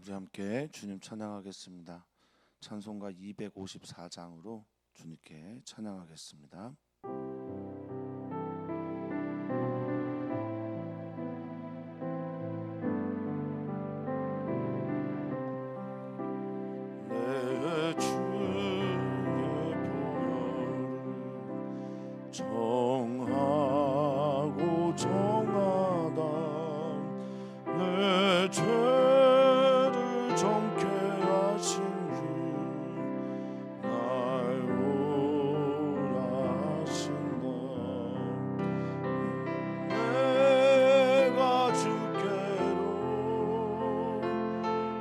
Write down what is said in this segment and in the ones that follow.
우리 함께 주님 찬양하겠습니다. 찬송가 254장으로 주님께 찬양하겠습니다. 내 주의 보혈은 정하고 정하다. 내 죄를 정케 하신 주 날 오라 하신다. 내가 주께로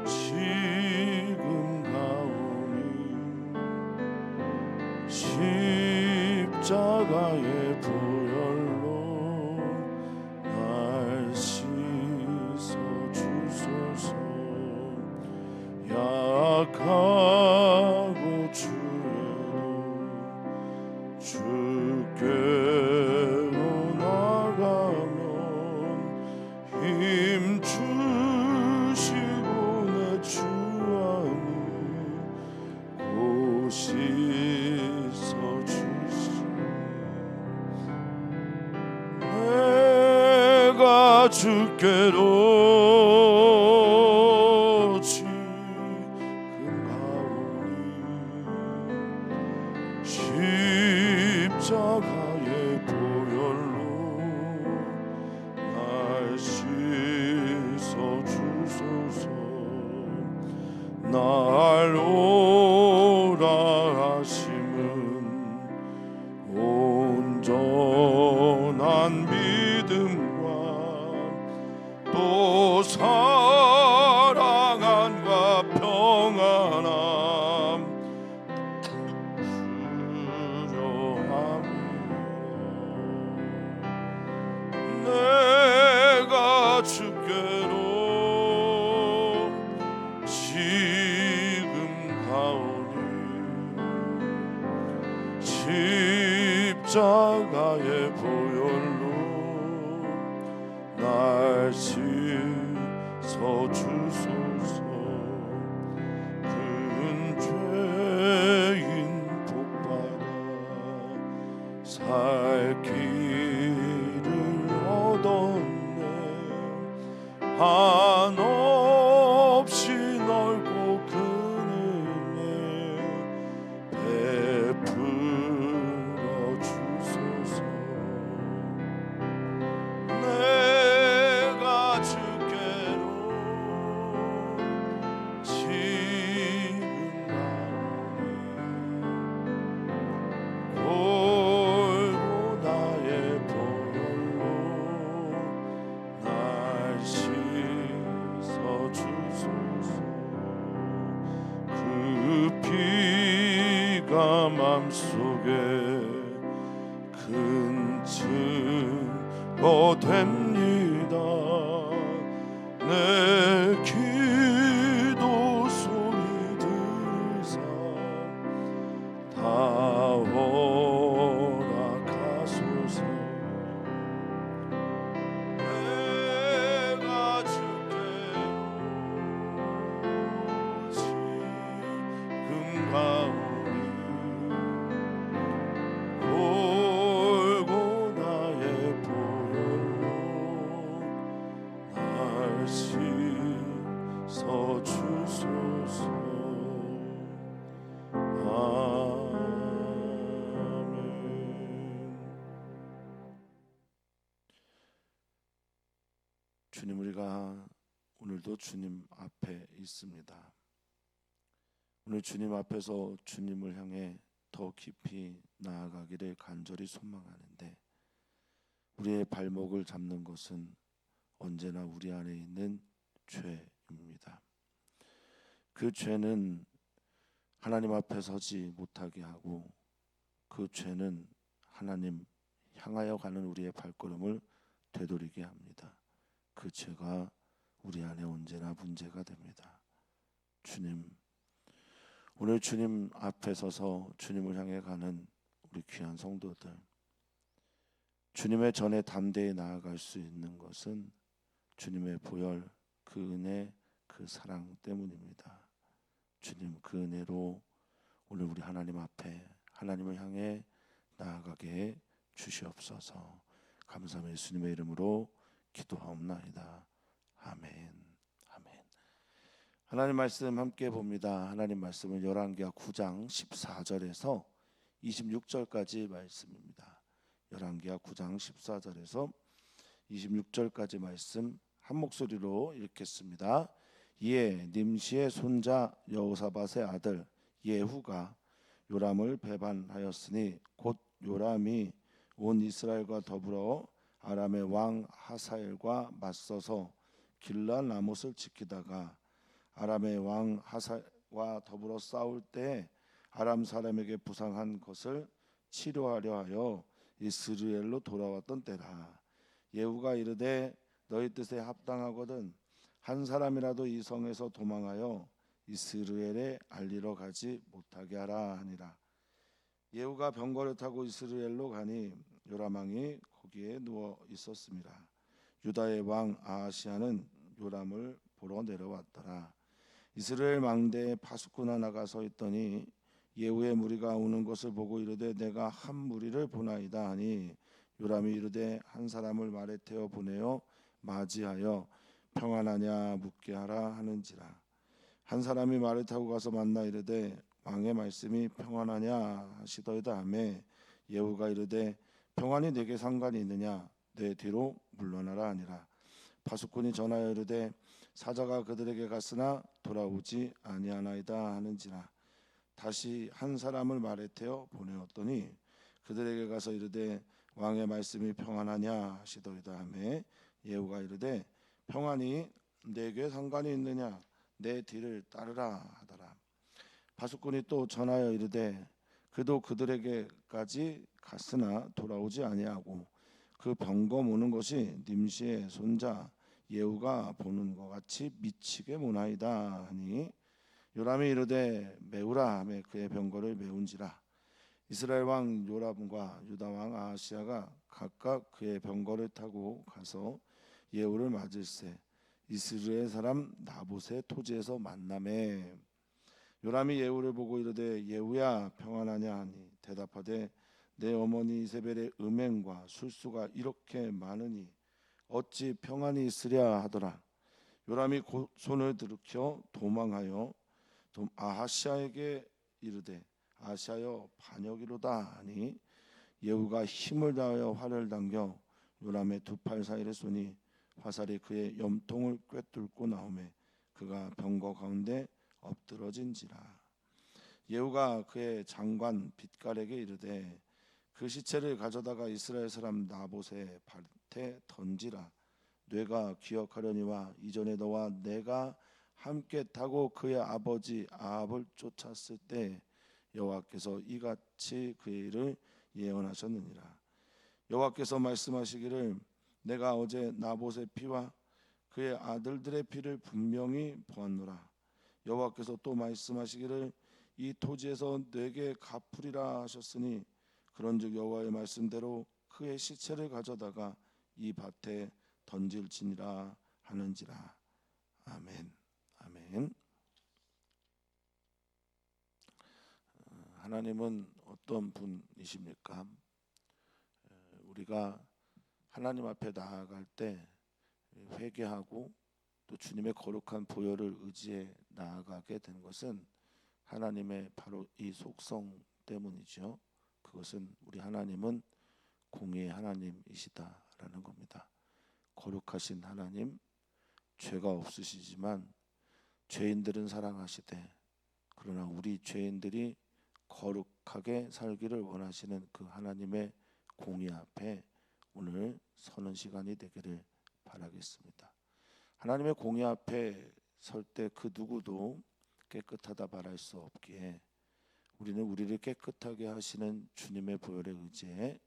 지금 가오니 십자가의 보혈로 날 씻어 주소서. 약하고 주에도 주께로 나가면 힘 주시고 내 주 안에 곧 씻어 주시네. 내가 주께로 지금 가오니 십자가의 보혈로 날 씻어 주소서. 날 오라 하심은 온전한 믿음과 또 사랑함과 평안함 주려함이라. 내가 주께로 지금 가오니 십자가의 보혈로 날 씻어 주소서. 큰 죄인 복받아 살 길을 얻었네. 한없이 넓고 큰 은혜 베풀어 주소서. 내가 주께로 지금 가오니 골고다의 보혈로 날 씻어 주소서. 그 피가 맘속에 큰 증거 됩니다. 내 기도 소리 들으사 다 허락하소서. 내가 주께로 지금 가오니 골고다의 보혈로 날 씻어 주소서. 아멘. 주님, 우리가 오늘도 주님 앞에 있습니다. 오늘 주님 앞에서 주님을 향해 더 깊이 나아가기를 간절히 소망하는데, 우리의 발목을 잡는 것은 언제나 우리 안에 있는 죄입니다. 그 죄는 하나님 앞에 서지 못하게 하고, 그 죄는 하나님 향하여 가는 우리의 발걸음을 되돌리게 합니다. 그 죄가 우리 안에 언제나 문제가 됩니다. 주님, 오늘 주님 앞에 서서 주님을 향해 가는 우리 귀한 성도들, 주님의 전에 담대히 나아갈 수 있는 것은 주님의 보혈, 그 은혜, 그 그 사랑 때문입니다. 주님 그 은혜로 오늘 우리 하나님 앞에 하나님을 향해 나아가게 주시옵소서. 감사하며 예수님의 이름으로 기도하옵나이다. 아멘. 아멘. 하나님 말씀 함께 봅니다. 하나님 말씀은 열왕기하 9장 14절에서 26절까지 말씀입니다. 열왕기하 9장 14절에서 26절까지 말씀 한 목소리로 읽겠습니다. 이에 님시의 손자 여호사밧의 아들 예후가 요람을 배반하였으니 곧 요람이 온 이스라엘과 더불어 아람의 왕 하사엘과 맞서서 길라 라못을 지키다가 아람의 왕 하사엘과 더불어 싸울 때 아람 사람에게 부상한 것을 치료하려 하여 이스라엘로 돌아왔던 때라. 예후가 이르되 너희 뜻에 합당하거든 한 사람이라도 이 성에서 도망하여 이스라엘에 알리러 가지 못하게 하라 하니라. 예후가 병거를 타고 이스라엘로 가니 요람 왕이 거기에 누워 있었습니다. 유다의 왕 아하시아는 요람을 보러 내려왔더라. 이스라엘 망대에 파수꾼 하나가 서 있더니 예후의 무리가 오는 것을 보고 이르되 내가 한 무리를 보나이다 하니 요람이 이르되 한 사람을 말에 태워 보내어 맞이하여 평안하냐 묻게 하라 하는지라. 한 사람이 말을 타고 가서 만나 이르되 왕의 말씀이 평안하냐 하시더이다 하매 예후가 이르되 평안이 내게 상관이 있느냐 내 뒤로 물러나라 하니라. 파수꾼이 전하여 이르되 사자가 그들에게 갔으나 돌아오지 아니하나이다 하는지라. 다시 한 사람을 말에 태워 보내었더니 그들에게 가서 이르되 왕의 말씀이 평안하냐 하시더이다 하매 예후가 이르되 평안이 내게 상관이 있느냐 내 뒤를 따르라 하더라. 파수꾼이 또 전하여 이르되 그도 그들에게까지 갔으나 돌아오지 아니하고 그 병거 모는 것이 님시의 손자 예후가 보는 것 같이 미치게 모나이다 하니 요람이 이르되 메우라 하매 그의 병거를 메운지라. 이스라엘 왕 요람과 유다 왕 아하시아가 각각 그의 병거를 타고 가서 예후를 맞을세 이스라엘 사람 나봇의 토지에서 만나매 요람이 예후를 보고 이르되 예후야 평안하냐 하니 대답하되 내 어머니 이세벨의 음행과 술수가 이렇게 많으니 어찌 평안이 있으랴 하더라. 요람이 곧 손을 들이켜 도망하여 아하시아에게 이르되 아하시아여 반역이로다 하니 예후가 힘을 다하여 활을 당겨 요람의 두 팔 사이를 쏘니 화살이 그의 염통을 꿰뚫고 나오매 그가 병거 가운데 엎드러진지라. 예후가 그의 장관 빛깔에게 이르되 그 시체를 가져다가 이스라엘 사람 나봇의 밭에 던지라. 뇌가 기억하려니와 이전에 너와 내가 함께 타고 그의 아버지 아합을 쫓았을 때 여호와께서 이같이 그의 일을 예언하셨느니라. 여호와께서 말씀하시기를 내가 어제 나봇의 피와 그의 아들들의 피를 분명히 보았노라. 여호와께서 또 말씀하시기를 이 토지에서 내게 갚으리라 하셨으니 그런즉 여호와의 말씀대로 그의 시체를 가져다가 이 밭에 던질지니라 하는지라. 아멘. 아멘. 하나님은 어떤 분이십니까? 우리가 하나님 앞에 나아갈 때 회개하고 또 주님의 거룩한 보혈을 의지해 나아가게 되는 것은 하나님의 바로 이 속성 때문이죠. 그것은 우리 하나님은 공의의 하나님이시다라는 겁니다. 거룩하신 하나님, 죄가 없으시지만 죄인들은 사랑하시되 그러나 우리 죄인들이 거룩하게 살기를 원하시는 그 하나님의 공의 앞에 오늘 서는 시간이 되기를 바라겠습니다. 하나님의 공의 앞에 설 때 그 누구도 깨끗하다 말할 수 없기에 우리는 우리를 깨끗하게 하시는 주님의 보혈에 의지해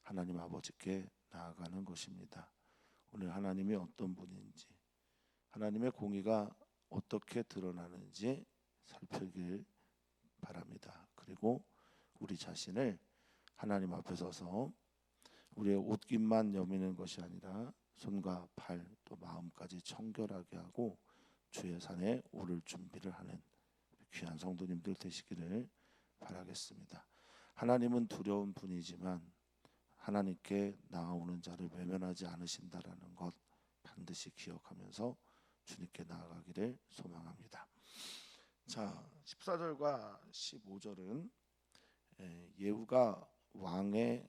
하나님 아버지께 나아가는 것입니다. 오늘 하나님이 어떤 분인지 하나님의 공의가 어떻게 드러나는지 살펴길 바랍니다. 그리고 우리 자신을 하나님 앞에 서서 우리의 옷깃만 여미는 것이 아니라 손과 발 또 마음까지 청결하게 하고 주의 산에 오를 준비를 하는 귀한 성도님들 되시기를 바라겠습니다. 하나님은 두려운 분이지만 하나님께 나아오는 자를 외면하지 않으신다라는 것 반드시 기억하면서 주님께 나아가기를 소망합니다. 자, 14절과 15절은 예후가 왕의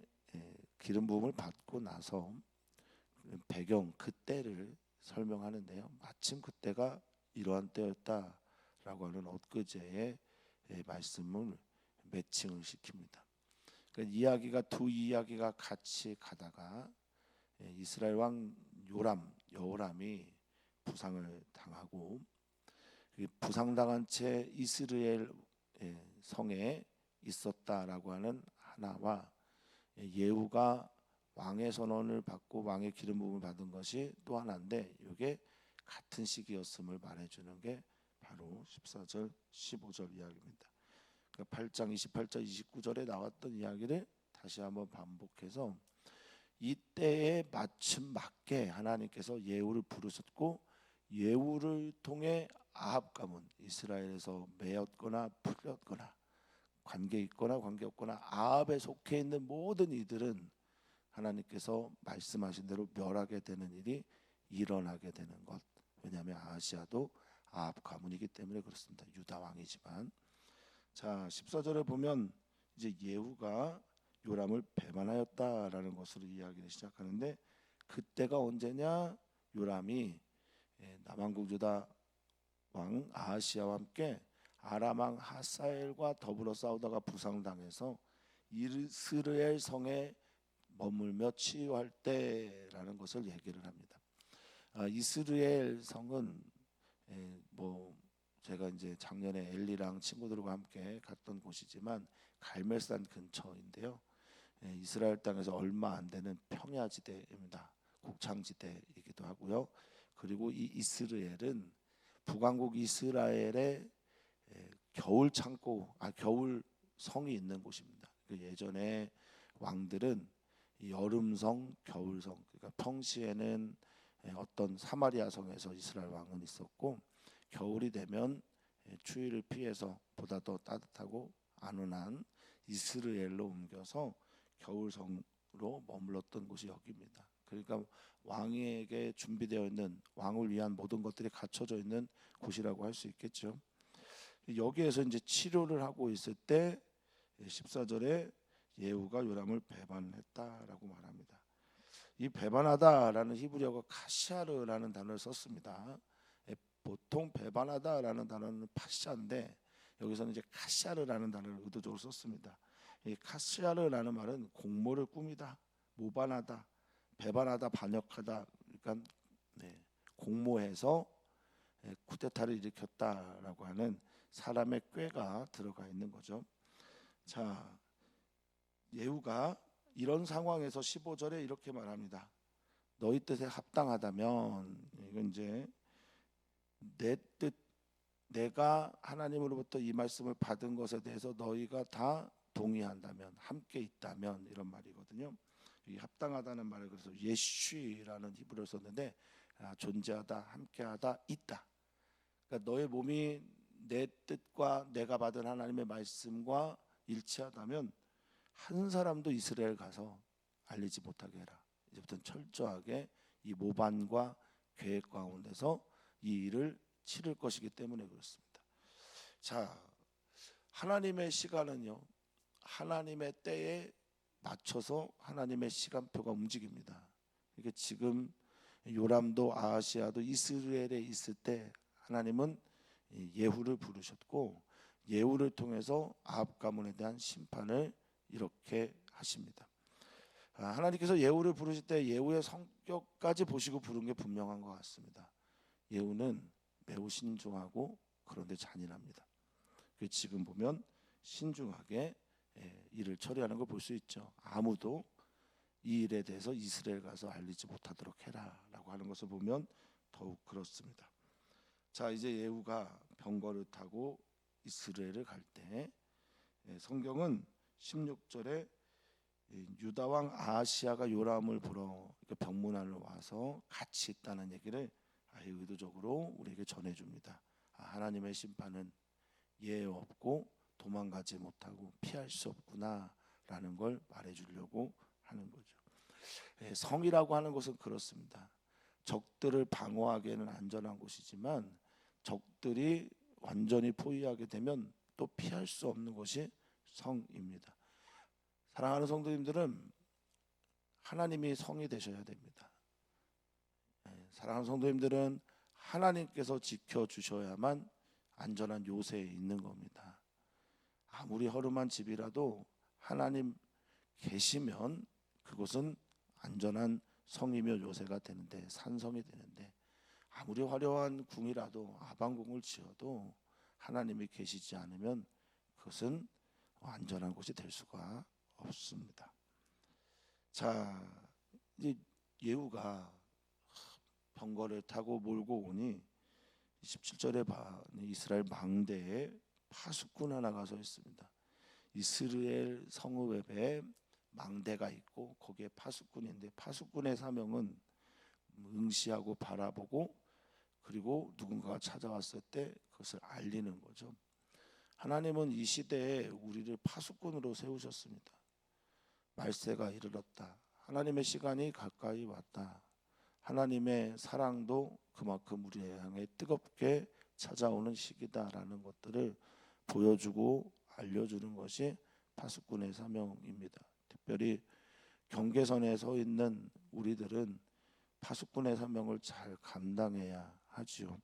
기름 부음을 받고 나서 배경 그때를 설명하는데요. 마침 그때가 이러한 때였다라고 하는 엊그제의 말씀을 매칭을 시킵니다. 그러니까 이야기가 두 이야기가 같이 가다가 이스라엘 왕 여호람이 부상을 당하고 부상당한 채 이스라엘 성에 있었다라고 하는 하나와 예후가 왕의 선언을 받고 왕의 기름 부음을 받은 것이 또 하나인데 이게 같은 시기였음을 말해주는 게 바로 14절 15절 이야기입니다. 그러니까 8장 28절 29절에 나왔던 이야기를 다시 한번 반복해서 이때에 맞춤 맞게 하나님께서 예후를 부르셨고 예후를 통해 아합 가문 이스라엘에서 매였거나 풀렸거나 관계 있거나 관계 없거나 아합에 속해 있는 모든 이들은 하나님께서 말씀하신 대로 멸하게 되는 일이 일어나게 되는 것. 왜냐하면 아하시아도 아합 가문이기 때문에 그렇습니다. 유다 왕이지만. 자, 14절에 보면 이제 예후가 요람을 배반하였다라는 것으로 이야기를 시작하는데 그때가 언제냐? 요람이 남왕국 유다 왕 아하시아와 함께 아람 왕 하사엘과 더불어 싸우다가 부상당해서 이스라엘 성에 머물며 치유할 때라는 것을 얘기를 합니다. 이스라엘 성은 뭐 제가 이제 작년에 엘리랑 친구들과 함께 갔던 곳이지만 갈멜산 근처인데요. 이스라엘 땅에서 얼마 안 되는 평야지대입니다. 곡창지대이기도 하고요. 그리고 이 이스라엘은 북왕국 이스라엘의 겨울 창고, 겨울 성이 있는 곳입니다. 예전에 왕들은 여름성, 겨울성, 그러니까 평시에는 어떤 사마리아 성에서 이스라엘 왕은 있었고 겨울이 되면 추위를 피해서 보다 더 따뜻하고 안온한 이스라엘로 옮겨서 겨울성으로 머물렀던 곳이 여기입니다. 그러니까 왕에게 준비되어 있는 왕을 위한 모든 것들이 갖춰져 있는 곳이라고 할 수 있겠죠. 여기에서 이제 치료를 하고 있을 때 14절에 예후가 요람을 배반했다라고 말합니다. 이 배반하다라는 히브리어가 카시아르라는 단어를 썼습니다. 보통 배반하다라는 단어는 파시아인데 여기서는 이제 카시아르라는 단어를 의도적으로 썼습니다. 이 카시아르라는 말은 공모를 꾸미다, 모반하다, 배반하다, 반역하다. 그러니까 공모해서 쿠데타를 일으켰다라고 하는 사람의 꾀가 들어가 있는 거죠. 자, 예후가 이런 상황에서 15절에 이렇게 말합니다. 너희 뜻에 합당하다면, 이건 이제 내 뜻, 내가 하나님으로부터 이 말씀을 받은 것에 대해서 너희가 다 동의한다면, 함께 있다면, 이런 말이거든요. 이 합당하다는 말을 그래서 예쉬라는 히브리어를 썼는데 존재하다, 함께하다, 있다. 그러니까 너의 몸이 내 뜻과 내가 받은 하나님의 말씀과 일치하다면 한 사람도 이스라엘 가서 알리지 못하게 해라. 이제부터는 철저하게 이 모반과 계획 가운데서 이 일을 치를 것이기 때문에 그렇습니다. 자, 하나님의 시간은요, 하나님의 때에 맞춰서 하나님의 시간표가 움직입니다. 이게 지금 요람도 아하시아도 이스라엘에 있을 때 하나님은 예후를 부르셨고 예후를 통해서 아합 가문에 대한 심판을 이렇게 하십니다. 하나님께서 예후를 부르실 때 예후의 성격까지 보시고 부른 게 분명한 것 같습니다. 예후는 매우 신중하고 그런데 잔인합니다. 지금 보면 신중하게 일을 처리하는 걸 볼 수 있죠. 아무도 이 일에 대해서 이스라엘 가서 알리지 못하도록 해라라고 하는 것을 보면 더욱 그렇습니다. 자, 이제 예후가 병거를 타고 이스라엘을 갈 때 성경은 16절에 유다 왕 아하시아가 요람을 보러 병문안을 와서 같이 있다는 얘기를 아예 의도적으로 우리에게 전해줍니다. 하나님의 심판은 예외 없고 도망가지 못하고 피할 수 없구나라는 걸 말해주려고 하는 거죠. 성이라고 하는 것은 그렇습니다. 적들을 방어하기에는 안전한 곳이지만 적들이 완전히 포위하게 되면 또 피할 수 없는 것이 성입니다. 사랑하는 성도님들은 하나님이 성이 되셔야 됩니다. 사랑하는 성도님들은 하나님께서 지켜주셔야만 안전한 요새에 있는 겁니다. 아무리 허름한 집이라도 하나님 계시면 그곳은 안전한 성이며 요새가 되는데, 산성이 되는데, 아무리 화려한 궁이라도 아방궁을 지어도 하나님이 계시지 않으면 그것은 안전한 곳이 될 수가 없습니다. 자, 이제 예후가 병거를 타고 몰고 오니 17절에 이스라엘 망대에 파수꾼 하나가 서 있습니다. 이스라엘 성읍에 망대가 있고 거기에 파수꾼인데, 파수꾼의 사명은 응시하고 바라보고 그리고 누군가가 찾아왔을 때 그것을 알리는 거죠. 하나님은 이 시대에 우리를 파수꾼으로 세우셨습니다. 말세가 이르렀다. 하나님의 시간이 가까이 왔다. 하나님의 사랑도 그만큼 우리를 향해 뜨겁게 찾아오는 시기다라는 것들을 보여주고 알려주는 것이 파수꾼의 사명입니다. 특별히 경계선에 서 있는 우리들은 파수꾼의 사명을 잘 감당해야 하지요.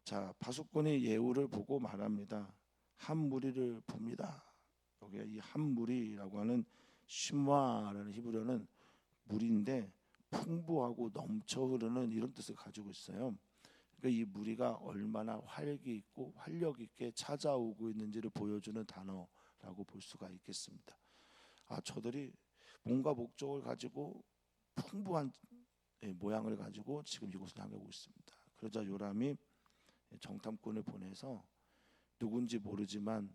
자, 파수꾼이 예후를 보고 말합니다. 한 무리를 봅니다. 여기 이 한 무리라고 하는 심화라는 히브리어는 무리인데 풍부하고 넘쳐 흐르는 이런 뜻을 가지고 있어요. 그러니까 이 무리가 얼마나 활기 있고 활력 있게 찾아오고 있는지를 보여주는 단어라고 볼 수가 있겠습니다. 저들이 뭔가 목적을 가지고 풍부한 모양을 가지고 지금 이곳을 향해 오고 있습니다. 그러자 요람이 정탐꾼을 보내서 누군지 모르지만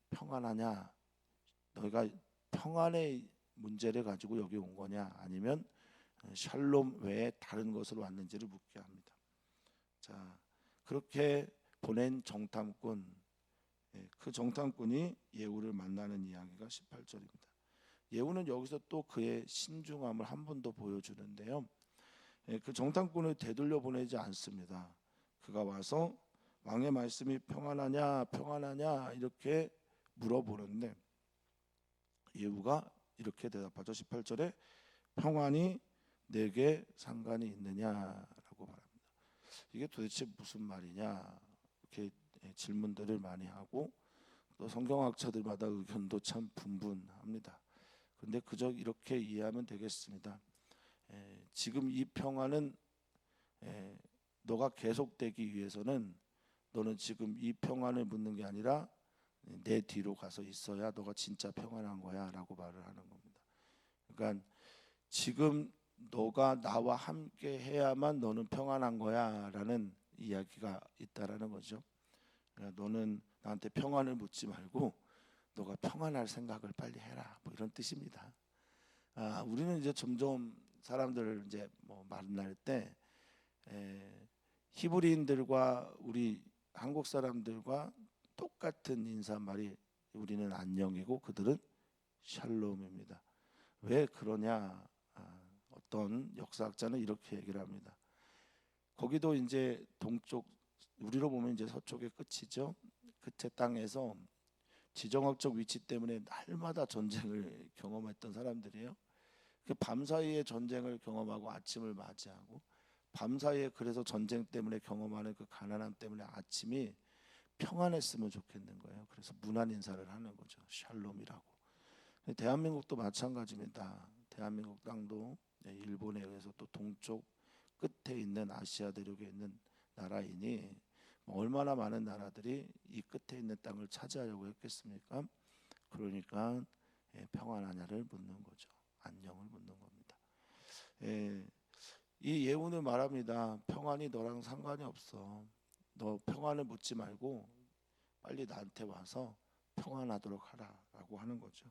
평안하냐, 너희가 평안의 문제를 가지고 여기 온 거냐, 아니면 샬롬 외에 다른 것으로 왔는지를 묻게 합니다. 자, 그렇게 보낸 정탐꾼, 그 정탐꾼이 예후를 만나는 이야기가 18절입니다. 예후는 여기서 또 그의 신중함을 한 번 더 보여주는데요. 그 정탐꾼을 되돌려 보내지 않습니다. 그가 와서 왕의 말씀이 평안하냐 평안하냐 이렇게 물어보는데 예후가 이렇게 대답하죠. 18절에 평안이 내게 상관이 있느냐라고 말합니다. 이게 도대체 무슨 말이냐 이렇게 질문들을 많이 하고 또 성경학자들마다 의견도 참 분분합니다. 그런데 그저 이렇게 이해하면 되겠습니다. 지금 이 평안은 너가 계속되기 위해서는 너는 지금 이 평안을 묻는 게 아니라 내 뒤로 가서 있어야 너가 진짜 평안한 거야 라고 말을 하는 겁니다. 그러니까 지금 너가 나와 함께 해야만 너는 평안한 거야 라는 이야기가 있다라는 거죠. 그러니까 너는 나한테 평안을 묻지 말고 너가 평안할 생각을 빨리 해라, 뭐 이런 뜻입니다. 우리는 이제 점점 사람들을 이제 만날 때 히브리인들과 우리 한국 사람들과 똑같은 인사말이 우리는 안녕이고 그들은 샬롬입니다. 왜 그러냐? 어떤 역사학자는 이렇게 얘기를 합니다. 거기도 이제 동쪽, 우리로 보면 이제 서쪽의 끝이죠. 끝의 땅에서 지정학적 위치 때문에 날마다 전쟁을 경험했던 사람들이에요. 그 밤사이에 전쟁을 경험하고 아침을 맞이하고 밤사이에 그래서 전쟁 때문에 경험하는 그 가난함 때문에 아침이 평안했으면 좋겠는 거예요. 그래서 문안 인사를 하는 거죠. 샬롬이라고. 대한민국도 마찬가지입니다. 대한민국 땅도 일본에 의해서 또 동쪽 끝에 있는 아시아 대륙에 있는 나라이니 얼마나 많은 나라들이 이 끝에 있는 땅을 차지하려고 했겠습니까? 그러니까 평안하냐를 묻는 거죠. 안녕을 묻는 겁니다. 이 예후는 말합니다. 평안이 너랑 상관이 없어. 너 평안을 묻지 말고 빨리 나한테 와서 평안하도록 하라라고 하는 거죠.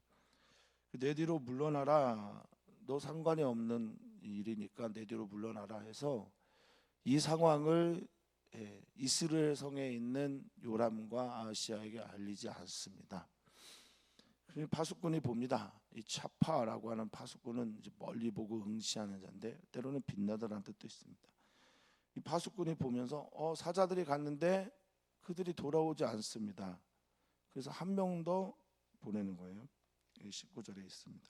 내 뒤로 물러나라. 너 상관이 없는 일이니까 내 뒤로 물러나라 해서 이 상황을 이스라엘 성에 있는 요람과 아하시아에게 알리지 않습니다. 파수꾼이 봅니다. 이 차파라고 하는 파수꾼은 이제 멀리 보고 응시하는 자인데 때로는 빛나다라는 뜻도 있습니다. 이 파수꾼이 보면서 사자들이 갔는데 그들이 돌아오지 않습니다. 그래서 한 명 더 보내는 거예요. 19절에 있습니다.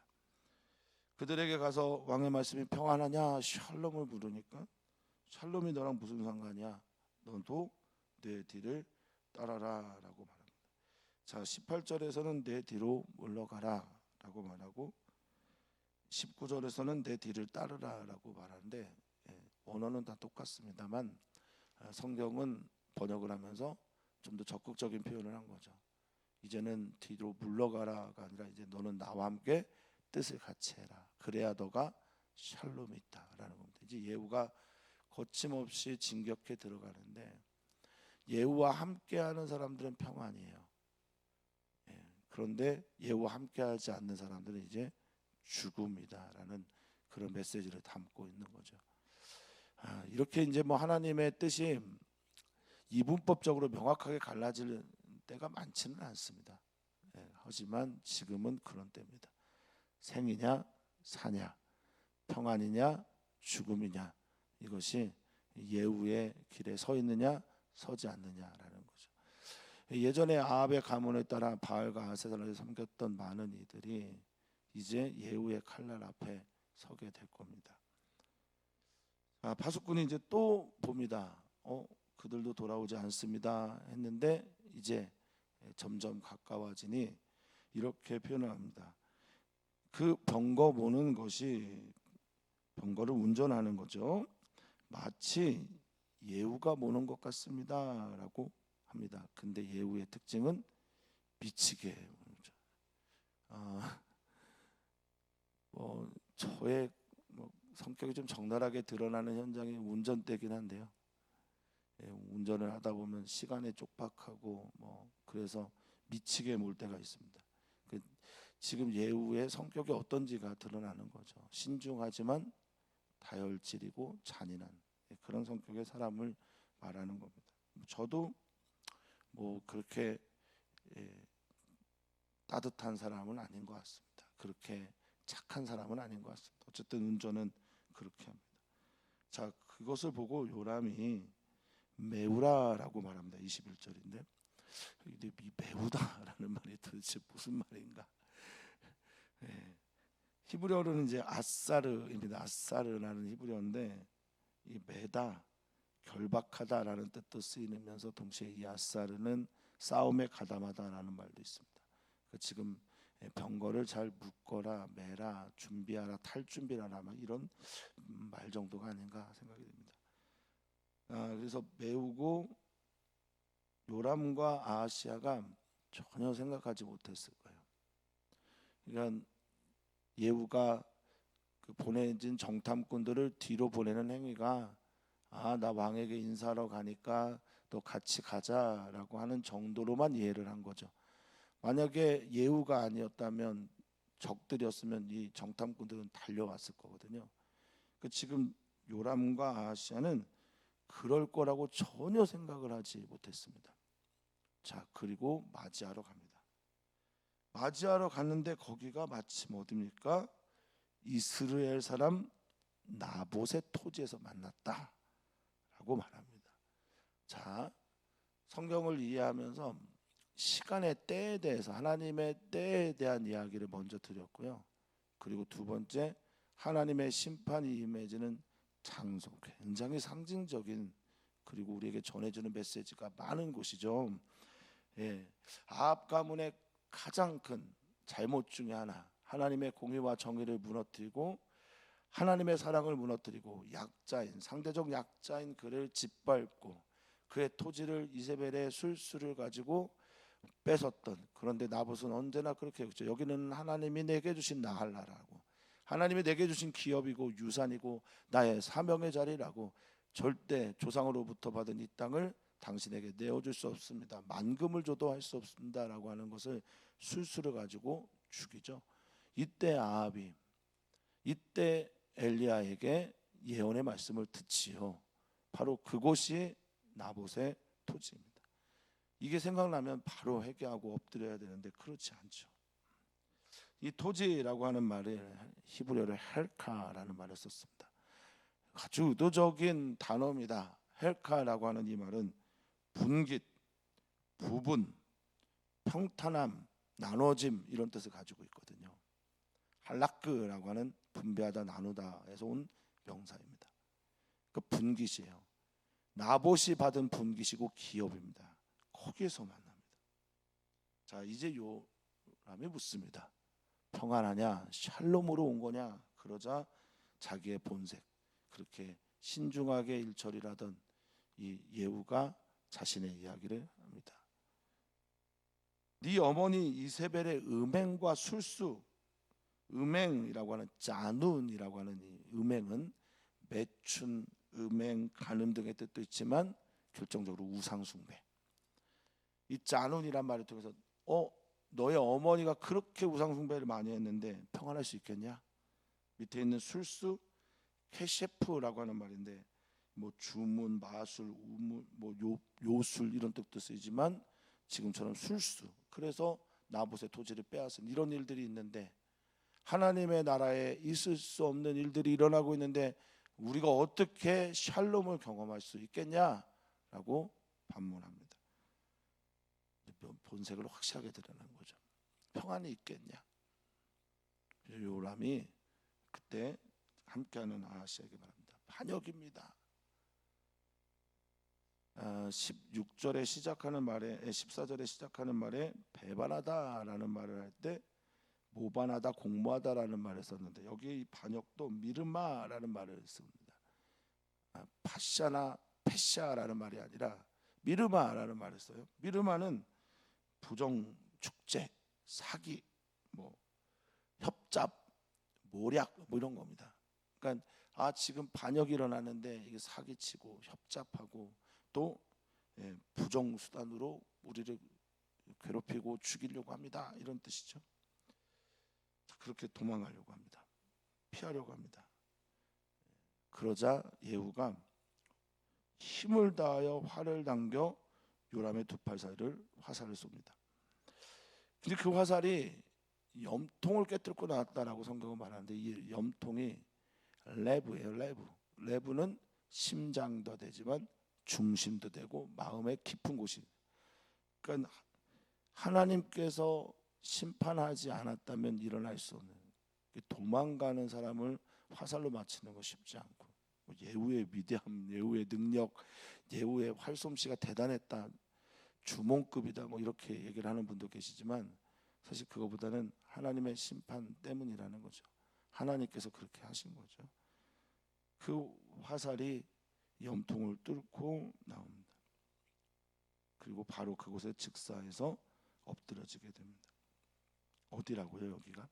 그들에게 가서 왕의 말씀이 평안하냐 샬롬을 물으니까 샬롬이 너랑 무슨 상관이야? 너도 내 뒤를 따라라 라고 말합니다. 자, 18절에서는 내 뒤로 물러가라 라고 말하고 19절에서는 내 뒤를 따르라 라고 말하는데 언어는 다 똑같습니다만 성경은 번역을 하면서 좀 더 적극적인 표현을 한 거죠. 이제는 뒤로 물러가라가 아니라 이제 너는 나와 함께 뜻을 같이 해라. 그래야 너가 샬롬이 있다라는 겁니다. 이제 예후가 거침없이 진격해 들어가는데 예후와 함께하는 사람들은 평안이에요. 그런데 예후와 함께하지 않는 사람들은 이제 죽음이다라는 그런 메시지를 담고 있는 거죠. 이렇게 이제 뭐 하나님의 뜻이 이분법적으로 명확하게 갈라질 때가 많지는 않습니다. 하지만 지금은 그런 때입니다. 생이냐 사냐, 평안이냐 죽음이냐, 이것이 예후의 길에 서 있느냐 서지 않느냐라는 거죠. 예전에 아합의 가문에 따라 바알과 아세라를 섬겼던 많은 이들이 이제 예후의 칼날 앞에 서게 될 겁니다. 파수꾼이 이제 또 봅니다. 그들도 돌아오지 않습니다 했는데 이제 점점 가까워지니 이렇게 표현합니다. 그 병거 모는 것이 병거를 운전하는 거죠. 마치 예후가 모는 것 같습니다 라고 합니다. 근데 예후의 특징은 미치게 모는 거죠. 저의 성격이 좀 적나라하게 드러나는 현장이 운전대긴 한데요. 운전을 하다 보면 시간에 촉박하고 그래서 미치게 몰 때가 있습니다. 지금 예후의 성격이 어떤지가 드러나는 거죠. 신중하지만 다혈질이고 잔인한 그런 성격의 사람을 말하는 겁니다. 저도 그렇게 따뜻한 사람은 아닌 것 같습니다. 그렇게 착한 사람은 아닌 것 같습니다. 어쨌든 운전은 그렇게 합니다. 자, 그것을 보고 요람이 메우라라고 말합니다. 21절인데 이 메우다라는 말이 도대체 무슨 말인가? 히브리어로는 이제 아사르입니다. 아사르라는 히브리어인데 이 메다, 결박하다라는 뜻도 쓰이면서 동시에 이 아사르는 싸움에 가담하다라는 말도 있습니다. 지금 병거를 잘 묶어라, 매라, 준비하라, 탈 준비하라 이런 말 정도가 아닌가 생각이 됩니다. 그래서 메우고 요람과 아하시아가 전혀 생각하지 못했을 거예요. 그러니까 예후가 보내진 정탐꾼들을 뒤로 보내는 행위가 나 왕에게 인사하러 가니까 또 같이 가자라고 하는 정도로만 이해를 한 거죠. 만약에 예후가 아니었다면 적들이었으면 이 정탐꾼들은 달려왔을 거거든요. 지금 요람과 아하시아는 그럴 거라고 전혀 생각을 하지 못했습니다. 자, 그리고 맞이하러 갑니다. 맞이하러 갔는데 거기가 마침 어디입니까? 이스라엘 사람 나봇의 토지에서 만났다라고 말합니다. 자, 성경을 이해하면서 시간의 때에 대해서 하나님의 때에 대한 이야기를 먼저 드렸고요. 그리고 두 번째, 하나님의 심판이 임해지는 장소, 굉장히 상징적인 그리고 우리에게 전해주는 메시지가 많은 곳이죠. 아합 가문의 가장 큰 잘못 중에 하나, 하나님의 공의와 정의를 무너뜨리고 하나님의 사랑을 무너뜨리고 상대적 약자인 그를 짓밟고 그의 토지를 이세벨의 술수를 가지고 뺏었던, 그런데 나봇은 언제나 그렇게 했죠. 여기는 하나님이 내게 주신 나할라라고, 하나님이 내게 주신 기업이고 유산이고 나의 사명의 자리라고, 절대 조상으로부터 받은 이 땅을 당신에게 내어줄 수 없습니다. 만금을 줘도 할 수 없습니다라고 하는 것을 술수를 가지고 죽이죠. 이때 아합이 이때 엘리야에게 예언의 말씀을 듣지요. 바로 그곳이 나봇의 토지입니다. 이게 생각나면 바로 회개하고 엎드려야 되는데 그렇지 않죠. 이 토지라고 하는 말을 히브리어로 헬카라는 말을 썼습니다. 아주 의도적인 단어입니다. 헬카라고 하는 이 말은 분깃, 부분, 평탄함, 나눠짐 이런 뜻을 가지고 있거든요. 할라크라고 하는 분배하다 나누다에서 온 명사입니다. 그 분깃이에요. 나봇이 받은 분깃이고 기업입니다. 거기에서 만납니다. 자, 이제 요람이 묻습니다. 평안하냐? 샬롬으로 온 거냐? 그러자 자기의 본색, 그렇게 신중하게 일처리하던 이 예후가 자신의 이야기를 합니다. 네 어머니 이세벨의 음행과 술수, 음행이라고 하는 짜눈이라고 하는 이 음행은 매춘, 음행, 간음 등의 뜻도 있지만 결정적으로 우상숭배. 이 짜눈이란 말을 통해서 너의 어머니가 그렇게 우상숭배를 많이 했는데 평안할 수 있겠냐? 밑에 있는 술수, 케셰프라고 하는 말인데 뭐 주문, 마술, 우문, 뭐 요술 이런 뜻도 쓰이지만 지금처럼 술수, 그래서 나봇의 토지를 빼앗은 이런 일들이 있는데 하나님의 나라에 있을 수 없는 일들이 일어나고 있는데 우리가 어떻게 샬롬을 경험할 수 있겠냐라고 반문합니다. 본색을 확실하게 드러낸 거죠. 평안이 있겠냐? 요람이 그때 함께하는 아하시에게 말합니다. 반역입니다. 16절에 시작하는 말에 14절에 시작하는 말에 배반하다라는 말을 할 때 모반하다, 공모하다라는 말을 썼는데 여기 이 반역도 미르마라는 말을 씁니다. 파샤나 페샤라는 말이 아니라 미르마라는 말을 써요. 미르마는 부정, 축제, 사기, 뭐 협잡, 모략 뭐 이런 겁니다. 그러니까 지금 반역이 일어나는데 이게 사기치고 협잡하고 또 부정 수단으로 우리를 괴롭히고 죽이려고 합니다. 이런 뜻이죠. 그렇게 도망가려고 합니다. 피하려고 합니다. 그러자 예후가 힘을 다하여 활을 당겨 요람의 두 팔 사이를 화살을 쏩니다. 근데 그 화살이 염통을 깨뜨리고 나왔다라고 성경은 말하는데 이 염통이 레브예요. 레브는 심장도 되지만 중심도 되고 마음의 깊은 곳이. 그러니까 하나님께서 심판하지 않았다면 일어날 수 없는, 도망가는 사람을 화살로 맞추는 거 쉽지 않고, 예후의 위대함, 예후의 능력, 예후의 활솜씨가 대단했다, 주몽급이다 뭐 이렇게 얘기를 하는 분도 계시지만 사실 그거보다는 하나님의 심판 때문이라는 거죠. 하나님께서 그렇게 하신 거죠. 그 화살이 염통을 뚫고 나옵니다. 그리고 바로 그곳에 즉사해서 엎드려지게 됩니다. 어디라고요? 여기가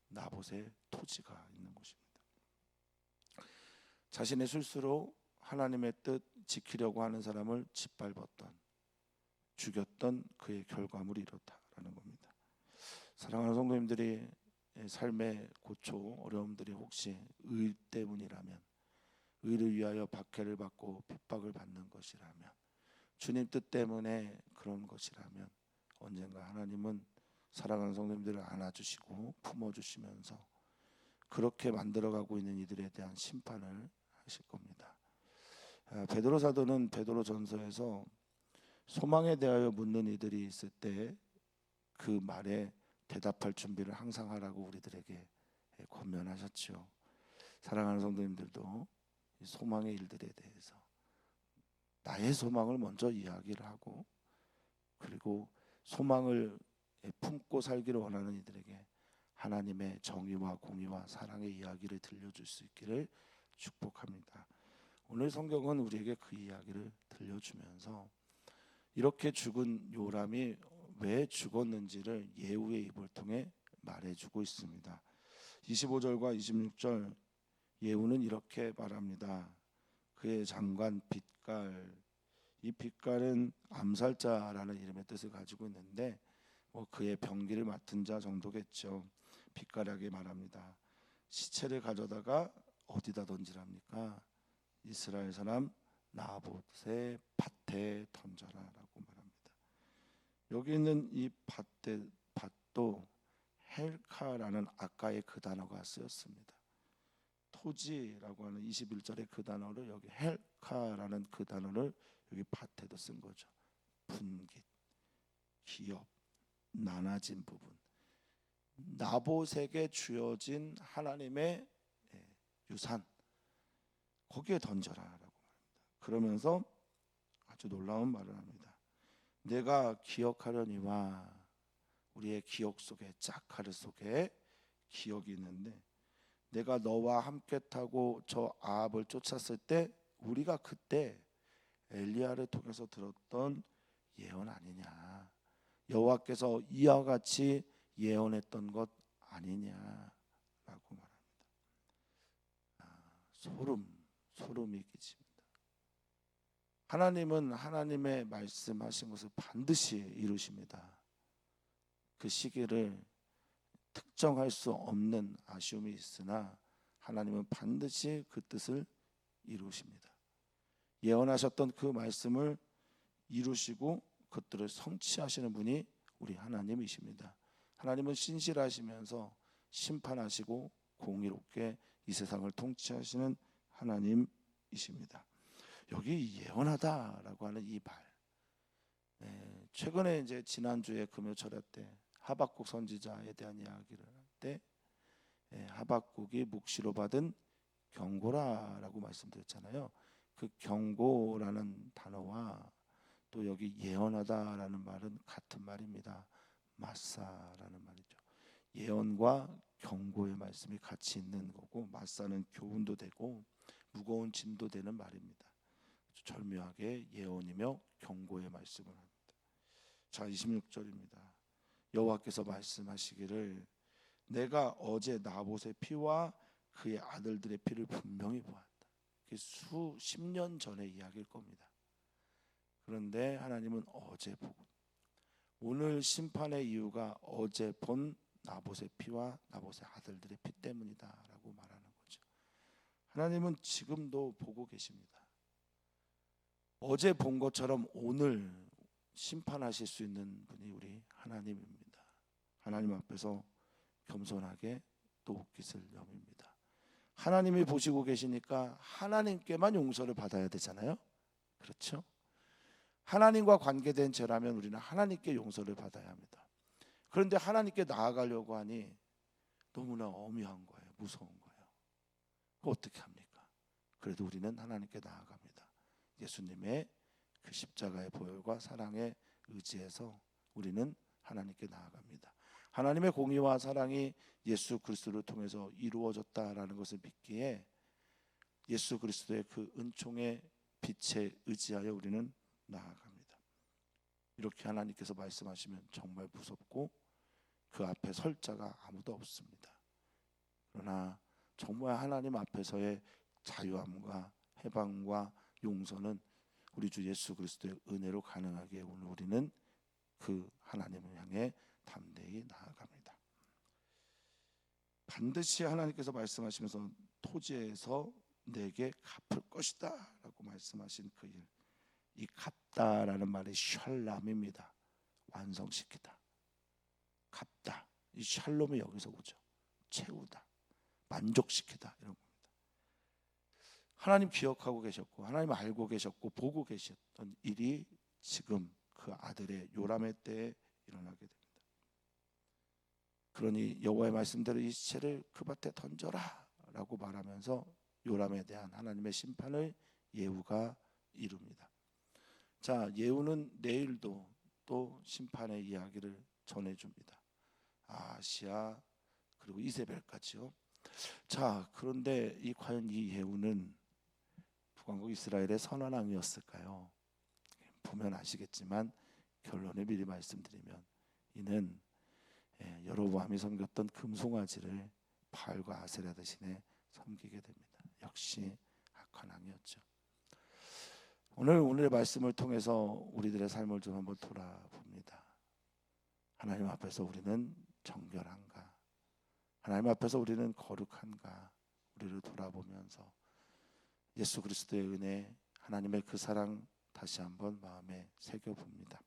나봇의 토지가 있는 곳입니다. 자신의 실수로 하나님의 뜻 지키려고 하는 사람을 짓밟았던, 죽였던 그의 결과물이 이렇다라는 겁니다. 사랑하는 성도님들이 삶의 고초, 어려움들이 혹시 의 때문이라면, 의를 위하여 박해를 받고 핍박을 받는 것이라면, 주님 뜻 때문에 그런 것이라면 언젠가 하나님은 사랑하는 성도님들을 안아주시고 품어주시면서 그렇게 만들어가고 있는 이들에 대한 심판을 하실 겁니다. 베드로 사도는 베드로 전서에서 소망에 대하여 묻는 이들이 있을 때 그 말에 대답할 준비를 항상 하라고 우리들에게 권면하셨죠. 사랑하는 성도님들도 소망의 일들에 대해서 나의 소망을 먼저 이야기를 하고, 그리고 소망을 품고 살기를 원하는 이들에게 하나님의 정의와 공의와 사랑의 이야기를 들려줄 수 있기를 축복합니다. 오늘 성경은 우리에게 그 이야기를 들려주면서 이렇게 죽은 요람이 왜 죽었는지를 예후의 입을 통해 말해주고 있습니다. 25절과 26절 예후는 이렇게 말합니다. 그의 장관 빗갈, 이 빗갈은 암살자라는 이름의 뜻을 가지고 있는데 그의 병기를 맡은 자 정도겠죠. 빗갈에게 말합니다. 시체를 가져다가 어디다 던지랍니까? 이스라엘 사람 나봇의 밭에 던져라라고 말합니다. 여기 있는 이 밭도 헬카라는 아까의 그 단어가 쓰였습니다. 토지라고 하는 21절의 그 단어를 여기 헬카라는 그 단어를 여기 밭에도 쓴 거죠. 분깃, 기업, 나눠진 부분, 나봇에게 주어진 하나님의 유산, 거기에 던져라라고 말합니다. 그러면서 아주 놀라운 말을 합니다. 내가 기억하려니와, 우리의 기억 속에, 짝카르 속에 기억이 있는데, 내가 너와 함께 타고 저 아합을 쫓았을 때 우리가 그때 엘리야를 통해서 들었던 예언 아니냐, 여호와께서 이와 같이 예언했던 것 아니냐라고 말합니다. 소름이 끼칩니다. 하나님은 하나님의 말씀하신 것을 반드시 이루십니다. 그 시기를 특정할 수 없는 아쉬움이 있으나 하나님은 반드시 그 뜻을 이루십니다. 예언하셨던 그 말씀을 이루시고 그것들을 성취하시는 분이 우리 하나님이십니다. 하나님은 신실하시면서 심판하시고 공의롭게 이 세상을 통치하시는 하나님이십니다. 여기 예언하다라고 하는 이 말, 최근에 이제 지난주에 금요철야 때 하박국 선지자에 대한 이야기를 할 때 하박국이 묵시로 받은 경고라라고 말씀드렸잖아요. 그 경고라는 단어와 또 여기 예언하다라는 말은 같은 말입니다. 마사라는 말이죠. 예언과 경고의 말씀이 같이 있는 거고, 마사는 교훈도 되고 무거운 짐도 되는 말입니다. 절묘하게 예언이며 경고의 말씀을 합니다. 자, 26절입니다. 여호와께서 말씀하시기를 내가 어제 나봇의 피와 그의 아들들의 피를 분명히 보았다. 수십 년 전의 이야기일 겁니다. 그런데 하나님은 어제 보고, 오늘 심판의 이유가 어제 본 나봇의 피와 나봇의 아들들의 피 때문이다라고 말하는 거죠. 하나님은 지금도 보고 계십니다. 어제 본 것처럼 오늘 심판하실 수 있는 분이 우리 하나님입니다. 하나님 앞에서 겸손하게 또 옷깃을 여밉니다. 하나님이 보시고 계시니까 하나님께만 용서를 받아야 되잖아요. 그렇죠? 하나님과 관계된 죄라면 우리는 하나님께 용서를 받아야 합니다. 그런데 하나님께 나아가려고 하니 너무나 엄해한 거예요. 무서운 거예요. 어떻게 합니까? 그래도 우리는 하나님께 나아갑니다. 예수님의 그 십자가의 보혈과 사랑에 의지해서 우리는 하나님께 나아갑니다. 하나님의 공의와 사랑이 예수 그리스도를 통해서 이루어졌다라는 것을 믿기에 예수 그리스도의 그 은총의 빛에 의지하여 우리는 나아갑니다. 이렇게 하나님께서 말씀하시면 정말 무섭고 그 앞에 설 자가 아무도 없습니다. 그러나 정말 하나님 앞에서의 자유함과 해방과 용서는 우리 주 예수 그리스도의 은혜로 가능하기에 오늘 우리는 그 하나님을 향해 담대히 나아갑니다. 반드시 하나님께서 말씀하시면서 토지에서 내게 갚을 것이다 라고 말씀하신 그 일, 이 갚다라는 말이 샬람입니다. 완성시키다, 갚다. 이 샬롬이 여기서 오죠. 채우다, 만족시키다, 이런 겁니다. 하나님 기억하고 계셨고 하나님 알고 계셨고 보고 계셨던 일이 지금 그 아들의 요람의 때에 일어나게 됩니다. 그러니 여호와의 말씀대로 이 시체를 그 밭에 던져라 라고 말하면서 요람에 대한 하나님의 심판을 예후가 이룹니다. 자, 예후는 내일도 또 심판의 이야기를 전해줍니다. 아시아 그리고 이세벨까지요. 자, 그런데 과연 이 예후는 북왕국 이스라엘의 선왕이었을까요? 보면 아시겠지만 결론을 미리 말씀드리면 이는 여로보암이 섬겼던 금송아지를 바알과 아세라 대신에 섬기게 됩니다. 역시 악한 왕이었죠. 오늘의 말씀을 통해서 우리들의 삶을 좀 한번 돌아봅니다. 하나님 앞에서 우리는 정결한가? 하나님 앞에서 우리는 거룩한가? 우리를 돌아보면서 예수 그리스도의 은혜, 하나님의 그 사랑 다시 한번 마음에 새겨봅니다.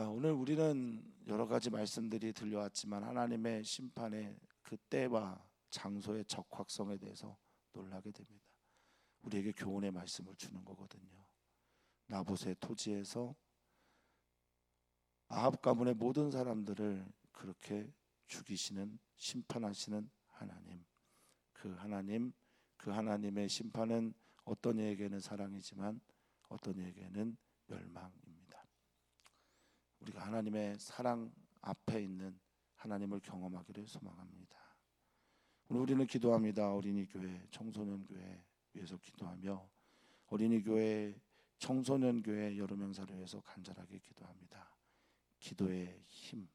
오늘 우리는 여러 가지 말씀들이 들려왔지만 하나님의 심판의 그 때와 장소의 적확성에 대해서 놀라게 됩니다. 우리에게 교훈의 말씀을 주는 거거든요. 나봇의 토지에서 아합 가문의 모든 사람들을 그렇게 죽이시는, 심판하시는 하나님, 그 하나님의 심판은 어떤 이에게는 사랑이지만 어떤 이에게는 멸망입니다. 우리가 하나님의 사랑 앞에 있는 하나님을 경험하기를 소망합니다. 오늘 우리는 기도합니다. 어린이 교회, 청소년 교회 위해서 기도하며 어린이 교회, 청소년 교회 여러 명사를 위해서 간절하게 기도합니다. 기도의 힘,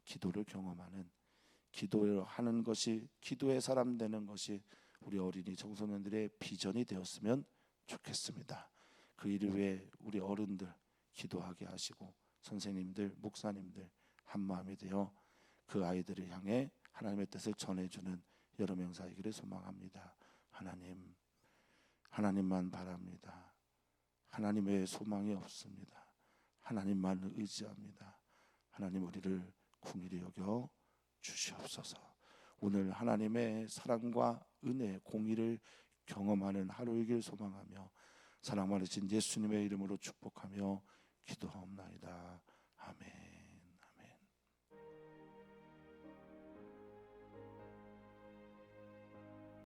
기도를 경험하는, 기도를 하는 것이, 기도의 사람 되는 것이 우리 어린이 청소년들의 비전이 되었으면 좋겠습니다. 그 일을 위해 우리 어른들 기도하게 하시고 선생님들, 목사님들 한 마음이 되어 그 아이들을 향해 하나님의 뜻을 전해주는 여러 명사이기를 소망합니다. 하나님만 바랍니다. 하나님 외에 소망이 없습니다. 하나님만 의지합니다. 하나님 우리를 긍휼히 여겨 주시옵소서. 오늘 하나님의 사랑과 은혜, 공의를 경험하는 하루이길 소망하며 사랑 많으신 예수님의 이름으로 축복하며 기도하옵나이다. 아멘.